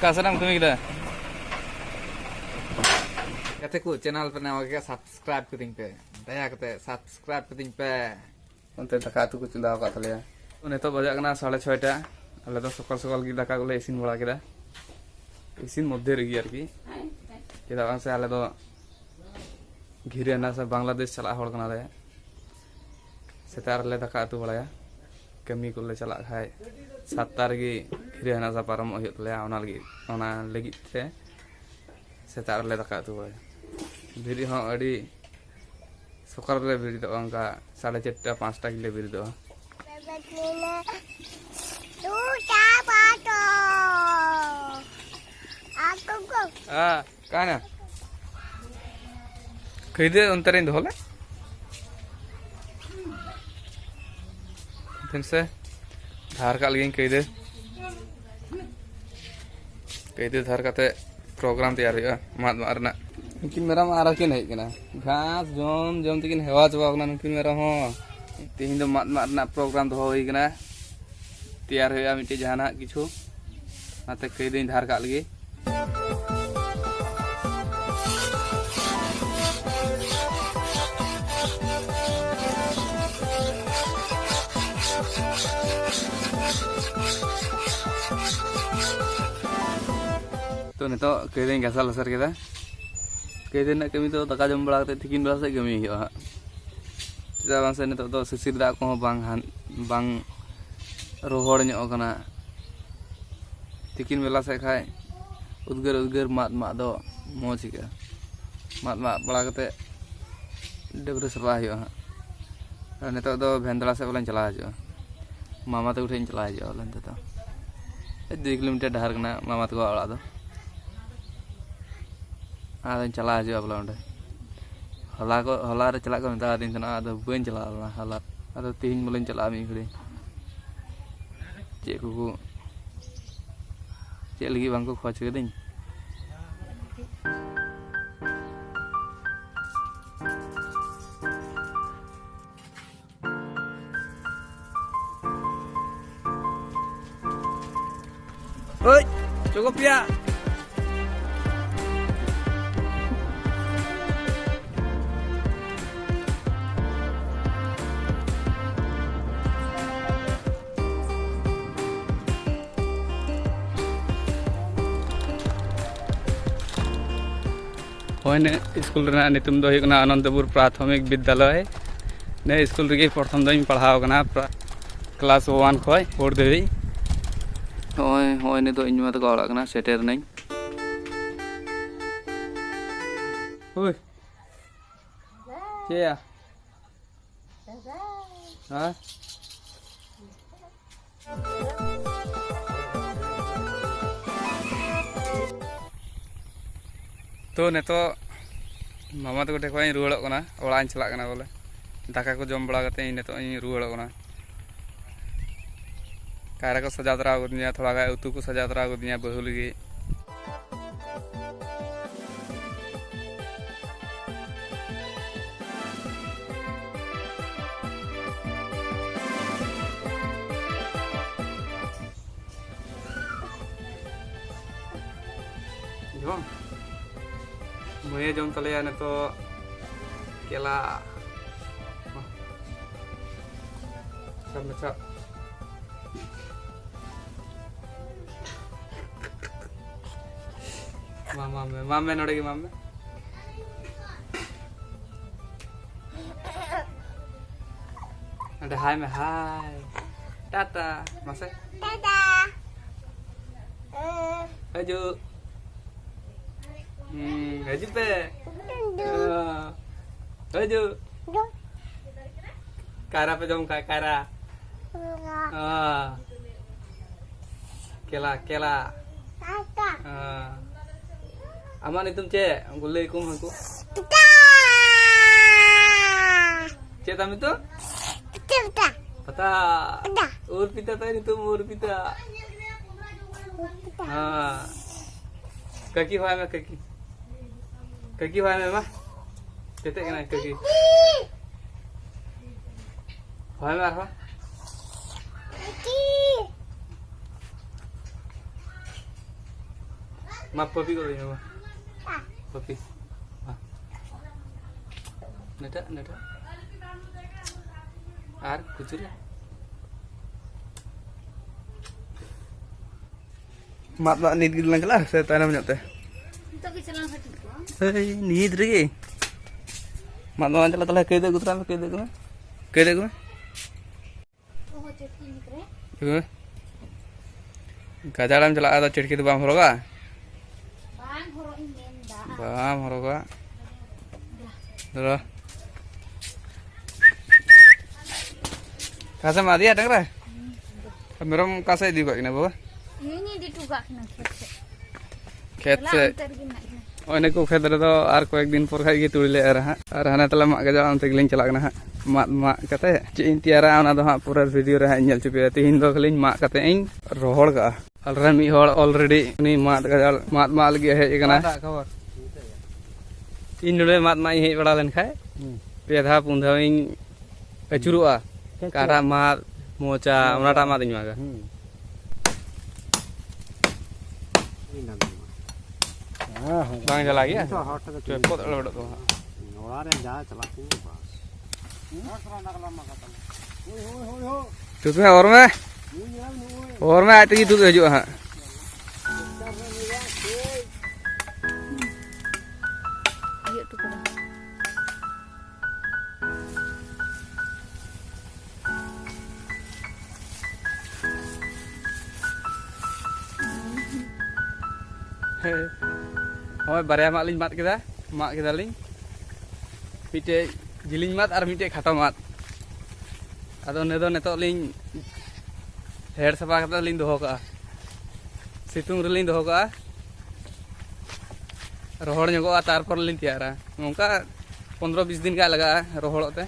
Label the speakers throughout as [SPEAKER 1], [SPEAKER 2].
[SPEAKER 1] kasanam kami kita. Kata ku channel pe nama kita subscribe ke ting pe. Daya kata subscribe ke ting pe. Untuk daka tu ku cunda kat tali ya. Neto bajak kena 6:30. Ale to sokal-sokal kita daka gule isin bola kita. Isin modde regi arki. Kita bang se ale to घिरे ना से बांग्लादेश चला हड़ कना रे सेतार ले दका तु बलाया कमी को ले चला खाय सातार गी घिरे ना सा पारम होय तले ओना लगी ते सेतार ले दका तु बलाया भिरी हो अडी सकर ले भिरी तो अंका 4:30 5टा किले भिरी दो काना कईदे अंतरिंद होले फिर से धार का लगी कईदे धार काते प्रोग्राम तैयार हुआ मात मारना उनकिन मेरा मारा के नहीं कना घास जम जम तकिन हेवा चबा कना उनकिन मेरा हो तीन दो मात मारना प्रोग्राम तो होई कना तैयार हुआ मिट्टी जहाना किछु नाते कईदे धार का लगी तो नितो कईदे गैसा लसर के कईदे ना कमी तो दका जम बड़ा थिकिन बेला से कमी हुआ चेदा बांग से नितो तो सिसिर दा को बांग रोहड़ ᱧᱚᱜ कना थिकिन बेला से खाय उद्गर उद्गर मात मात दो मोज के मात मात बड़ा कते डेबरे सला हुआ नितो दो भेंदला से बोलन चला हजो मामा तो उठे चला हजो बोलन तो 2 किलोमीटर डहार कना मामा तो ओड़ा दो आदन चला हजो बोला ओंडे हला रे चला को मेता दिन तना आदो बन चला हला आदो तीन बोलन चला मी खड़ी चे को चे लगी बांग को खोज कदिन ओय cukup ya होने स्कूल रे नितुम दो हुई आनंदपुर प्राथमिक विद्यालय ने स्कूल रे प्रथम दिन पढ़ाव कना क्लास 1 खय 4 धरि होय होय ने तो इनमा तो गड़ा कना सेटर नहीं ओय क्या हां तो ने तो मामा तो टेको रुवाड़ो कना ओड़ा चला कना बोले दाका को जम बड़ा कते ने तो रुवाड़ो कना कायरा को सजा तरा दिया थोड़ा गाय उतु को सजा तरा दिया बहु लगी मुझे जम तले ने तो केला सब में सब मामे नोड़ेगी मामे अरे हाय में हाय टाटा मासे टाटा अजू अजू पे अजू कारा पे जम कारा केला केला aman itu cek gulai kum aku cek tam itu pata ur pita tadi itu ur pita kaki hoy me kaki hoy me mah tete kena kaki hoy me apa मा पपी को देंगे पपी नेटा नेटा are कुचुरी mat mak nit gitu lang kelas saya tanam nyate nit lagi mat mak jalan telah kede gutram kede gue gajalam jalan ada cerki tu bang horoga Terus kasih mati ada nggak? Kameram kasih di kok ini bawa?
[SPEAKER 2] Ini ditugak na
[SPEAKER 1] खेत से ओने को खेत रे तो are को एक दिन पर खाई तुड़ी ले आर हाना तला मा गजा अंत गिलिंग चला गना मा मा कते चिन तियारा ओना दो हा पूरा वीडियो रे नेल चुपे तिहिन दो खलिंग मा कते इन रोहड़ का अलरे मी होड़ ऑलरेडी नी मा गजा मा लगी हे गना खबर इन नुले मा हे बड़ा लेन खाय पेधा पुंधा इन अचुरुआ कारा मा मोचा ओनाटा मा दिन मागा bang jalan lagi ya? Cepot lo udah tuh. Orang yang jalan celak ini bos. Tuh tuh orang mah itu gitu aja ha. Ayo tuh kan. Oh, baraya mak ling mat kita ling. Mite jiling mat ar mite khato mat. Ado neto ling her sapa kata ling doho ka. Situng re ling doho ka. Rohor nyogo tarpor ling tiara. Nongka 15-20 दिन का लगा रोहड़ते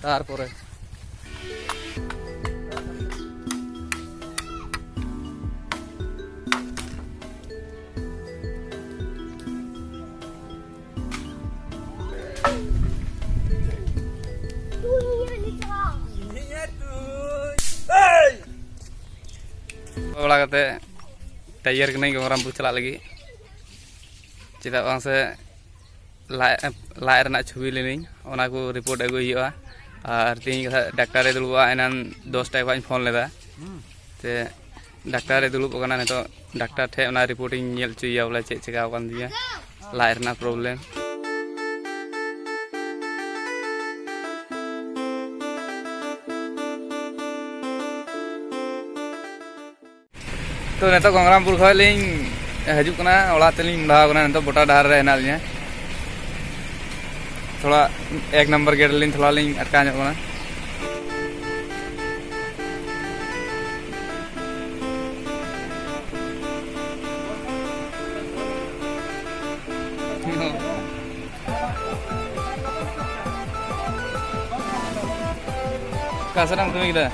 [SPEAKER 1] तारपरे बड़ा कते तैयार के नहीं गंगरामपुर चला लगी चेदा बांग से लाइ रना छवि लेनी ओना को रिपोर्ट अगु हुआ और तीन डाक्टर दुलुबा एनान 10 टा खान फोन लेदा ते डाक्टर दुलुब कना ने तो डाक्टर ठे ओना रिपोर्टिंग नेल चुया बोला चे चेका कान दिया लाइ रना प्रॉब्लम तो नेतो गंगरामपुर खलिंग हजुक कना ओला तलिंग भाव कना नेतो बोटा डार रे हेना लिया थोड़ा 1 नंबर गेट लिंग थोड़ा लिंग अटका ᱧᱚᱜ कना कासरम तुम्हें किदा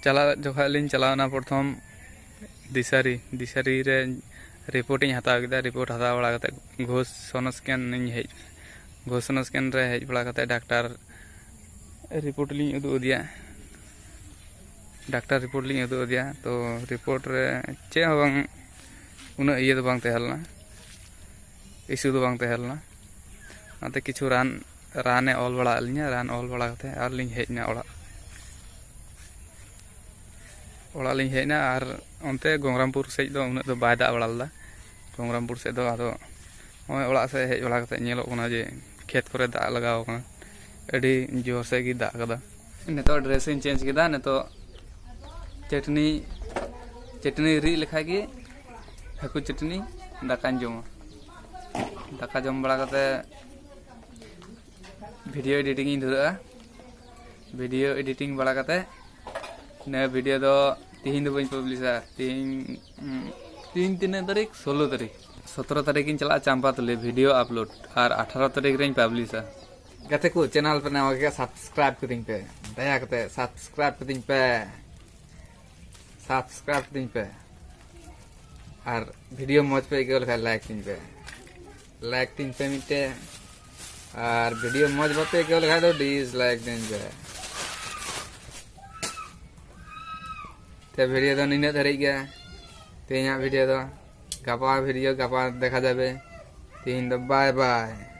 [SPEAKER 1] चला जोखा लिंग चलाना प्रथम दिसारी रे रिपोर्टिंग हताव किदा रिपोर्ट हताव बड़ा कते घोष सोनो स्कैन नहीं है घोष सोनो स्कैन रे हेज बड़ा कते डॉक्टर रिपोर्ट लिंग उदु दिया डॉक्टर रिपोर्ट लिंग उदु दिया तो रिपोर्ट रे चे बांग उना इये तो बांग तहलना इशू तो बांग तहलना नाते किछु रान ऑल बड़ा लिंगा रान ऑल बड़ा कते आर लिंग हेजना ओड़ा लिंग हेजना और अंते गंगरामपुर सेज दो उना दो बाय दा बड़ा गंगरामपुर से दो आदो ओय ओड़ा से हेज बड़ा कते नेलो कना जे खेत करे दा लगाव कना अडी जोर से गी दा कदा नेतो ड्रेसिंग चेंज किदा नेतो चटनी री लेखा गे हाकु चटनी दाकान जमा दाका जम बड़ा कते वीडियो एडिटिंग इन धुरा वीडियो एडिटिंग बड़ा कते ने वीडियो दो तीन दो बन पब्लिशा तीन तारीख 16 तारीख 17 तारीख इन चला चांपा तुले वीडियो अपलोड और 18 तारीख रे पब्लिशा गते को चैनल पे नवा के सब्सक्राइब करिंग पे दया कते सब्सक्राइब करिंग पे और वीडियो मौज पे गेल लाइक तिन पे मिटे और वीडियो मज बाते के लगा दो डिसलाइक दिन पे ते वीडियो तो निने धरी गया तेना वीडियो तो गपा वीडियो गपा देखा जाबे तीन तो बाय बाय।